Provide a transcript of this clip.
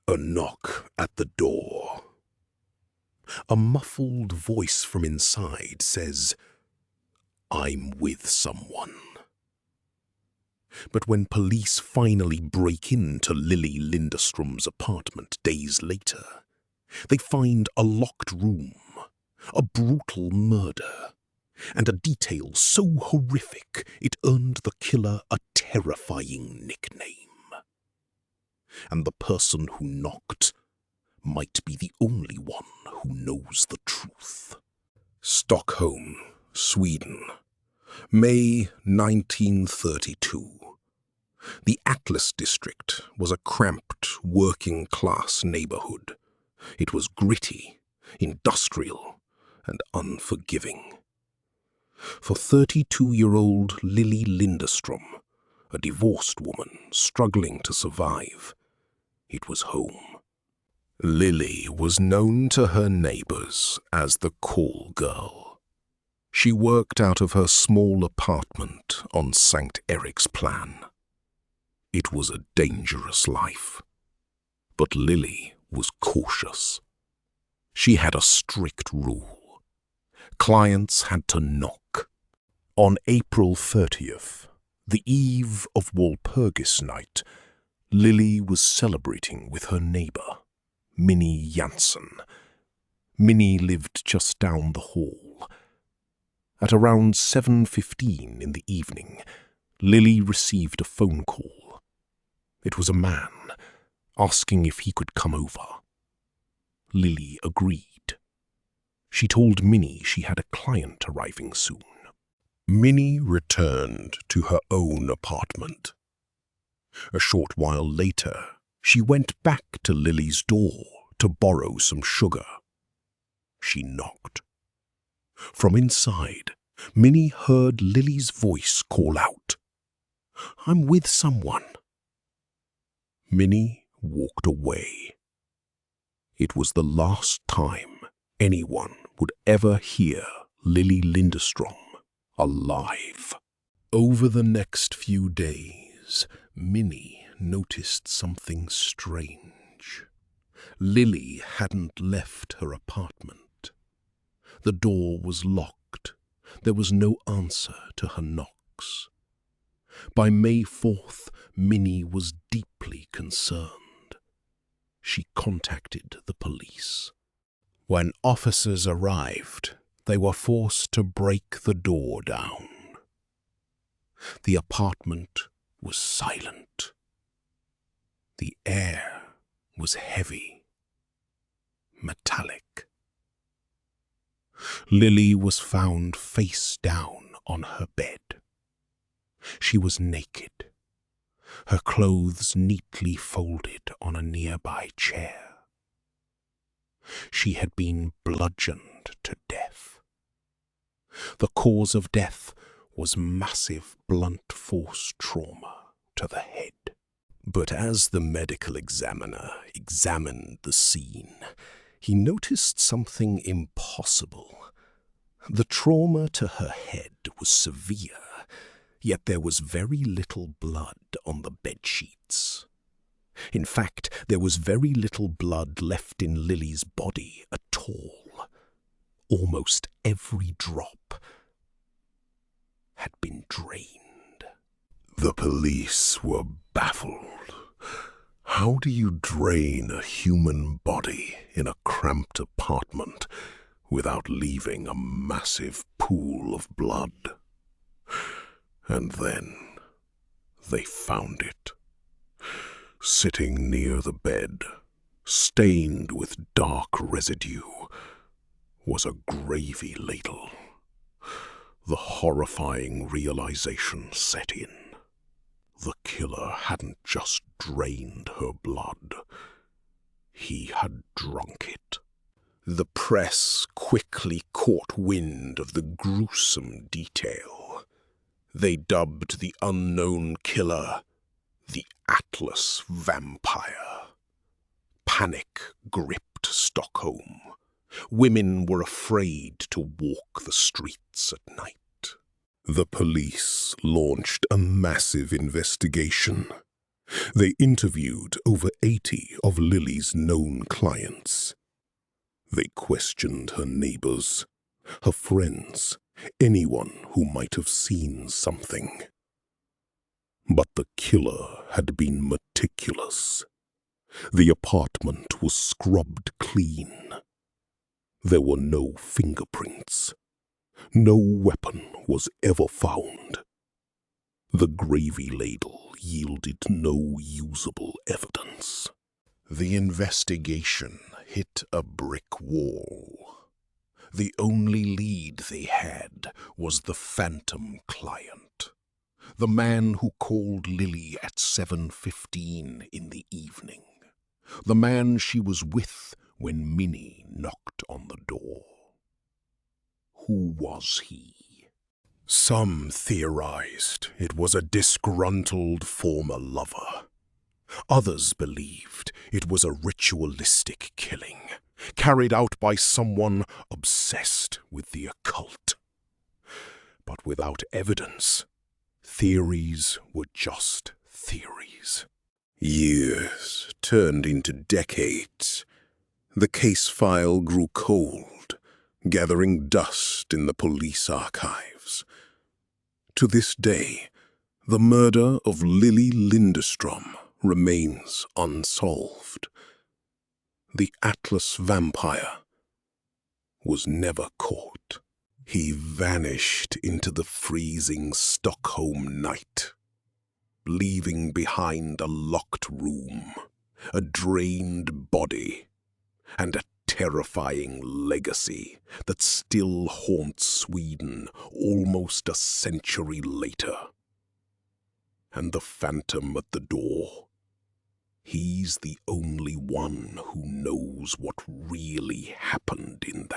A knock at the door. A muffled voice from inside says, "I'm with someone." But when police finally break into Lilly Lindeström's apartment days later, they find a locked room, a brutal murder, and a detail so horrific it earned the killer a terrifying nickname. And the person who knocked might be the only one who knows the truth. Stockholm, Sweden, May 1932. The Atlas district was a cramped, working-class neighborhood. It was gritty, industrial, and unforgiving. For 32-year-old Lilly Lindeström, a divorced woman struggling to survive, it was home. Lilly was known to her neighbors as the call girl. She worked out of her small apartment on St. Eriksplan. It was a dangerous life, but Lilly was cautious. She had a strict rule. Clients had to knock. On April 30th, the eve of Walpurgis night, Lilly was celebrating with her neighbor, Minnie Jansen. Minnie lived just down the hall. At around 7:15 in the evening, Lilly received a phone call. It was a man asking if he could come over. Lilly agreed. She told Minnie she had a client arriving soon. Minnie returned to her own apartment. A short while later, she went back to Lilly's door to borrow some sugar. She knocked. From inside, Minnie heard Lilly's voice call out, "I'm with someone." Minnie walked away. It was the last time anyone would ever hear Lilly Lindeström alive. Over the next few days, Minnie noticed something strange. Lilly hadn't left her apartment. The door was locked. There was no answer to her knocks. By May 4th, Minnie was deeply concerned. She contacted the police. When officers arrived, they were forced to break the door down. The apartment was silent. The air was heavy, metallic. Lilly was found face down on her bed. She was naked, her clothes neatly folded on a nearby chair. She had been bludgeoned to death. The cause of death was massive blunt force trauma to the head. But as the medical examiner examined the scene, he noticed something impossible. The trauma to her head was severe, yet there was very little blood on the bedsheets. In fact, there was very little blood left in Lilly's body at all. Almost every drop had been drained. The police were baffled. How do you drain a human body in a cramped apartment without leaving a massive pool of blood? And then they found it. Sitting near the bed, stained with dark residue, was a gravy ladle. The horrifying realization set in. The killer hadn't just drained her blood. He had drunk it. The press quickly caught wind of the gruesome detail. They dubbed the unknown killer the Atlas Vampire. Panic gripped Stockholm. Women were afraid to walk the streets at night. The police launched a massive investigation. They interviewed over 80 of Lilly's known clients. They questioned her neighbors, her friends, anyone who might have seen something. But the killer had been meticulous. The apartment was scrubbed clean. There were no fingerprints. No weapon was ever found. The gravy ladle yielded no usable evidence. The investigation hit a brick wall. The only lead they had was the phantom client, the man who called Lilly at 7:15 in the evening, the man she was with when Minnie knocked on the door. Who was he? Some theorized it was a disgruntled former lover. Others believed it was a ritualistic killing, carried out by someone obsessed with the occult. But without evidence, theories were just theories. Years turned into decades. The case file grew cold, gathering dust in the police archives. To this day, the murder of Lilly Lindeström remains unsolved. The Atlas vampire was never caught. He vanished into the freezing Stockholm night, leaving behind a locked room, a drained body, and a terrifying legacy that still haunts Sweden almost a century later. And the phantom at the door, he's the only one who knows what really happened in that